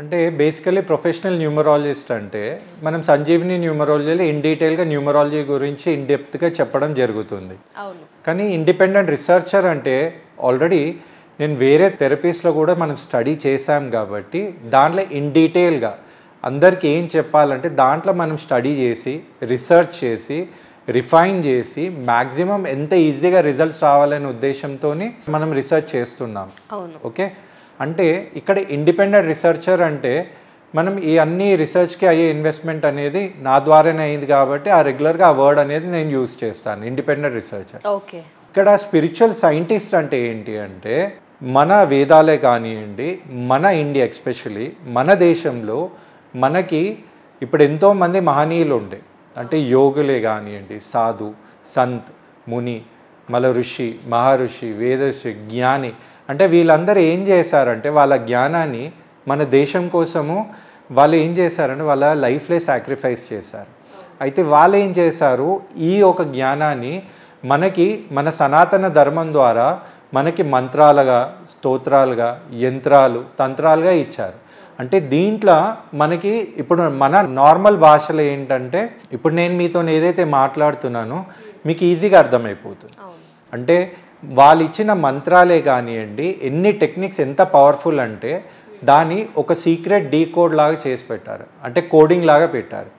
అంటే basically professional numerologist అంటే మనం సంజీవిని న్యూమరాలజీలో ఇన్ డీటెయిల్గా న్యూమరాలజీ గురించి ఇన్ డెప్త్గా చెప్పడం జరుగుతుంది. కానీ ఇండిపెండెంట్ రీసెర్చర్ అంటే ఆల్రెడీ నేను వేరే థెరపీస్లో కూడా మనం స్టడీ చేశాం కాబట్టి దాంట్లో ఇన్ డీటెయిల్గా అందరికీ ఏం చెప్పాలంటే దాంట్లో మనం స్టడీ చేసి రీసెర్చ్ చేసి రిఫైన్ చేసి మ్యాక్సిమం ఎంత ఈజీగా రిజల్ట్స్ రావాలనే ఉద్దేశంతో మనం రీసెర్చ్ చేస్తున్నాం. ఓకే, అంటే ఇక్కడ ఇండిపెండెంట్ రీసెర్చర్ అంటే మనం ఈ అన్ని రీసెర్చ్కి అయ్యే ఇన్వెస్ట్మెంట్ అనేది నా ద్వారానే అయింది కాబట్టి ఆ రెగ్యులర్గా ఆ వర్డ్ అనేది నేను యూజ్ చేస్తాను, ఇండిపెండెంట్ రీసెర్చర్. ఇక్కడ స్పిరిచువల్ సైంటిస్ట్ అంటే ఏంటి అంటే మన వేదాలే కానివ్వండి, మన ఇండియా ఎస్పెషలీ మన దేశంలో మనకి ఇప్పుడు ఎంతోమంది మహనీయులు ఉండే, అంటే యోగులే కానివ్వండి, సాధు, సంత్, ముని, మల ఋషి, మహర్షి, వేదర్షి, జ్ఞాని, అంటే వీళ్ళందరూ ఏం చేశారంటే వాళ్ళ జ్ఞానాన్ని మన దేశం కోసము వాళ్ళు ఏం చేశారంటే వాళ్ళ లైఫ్లే సాక్రిఫైస్ చేశారు. అయితే వాళ్ళు ఏం చేశారు, ఈ ఒక జ్ఞానాన్ని మనకి మన సనాతన ధర్మం ద్వారా మనకి మంత్రాలుగా, స్తోత్రాలుగా, యంత్రాలు, తంత్రాలుగా ఇచ్చారు. అంటే దీంట్లో మనకి ఇప్పుడు మన నార్మల్ భాషలో ఏంటంటే ఇప్పుడు నేను మీతో ఏదైతే మాట్లాడుతున్నానో మీకు ఈజీగా అర్థమైపోతుంది. అంటే వాళ్ళు ఇచ్చిన మంత్రాలే కానివ్వండి, ఎన్ని టెక్నిక్స్ ఎంత పవర్ఫుల్ అంటే దాన్ని ఒక సీక్రెట్ డీకోడ్ లాగా చేసి పెట్టారు, అంటే కోడింగ్ లాగా పెట్టారు.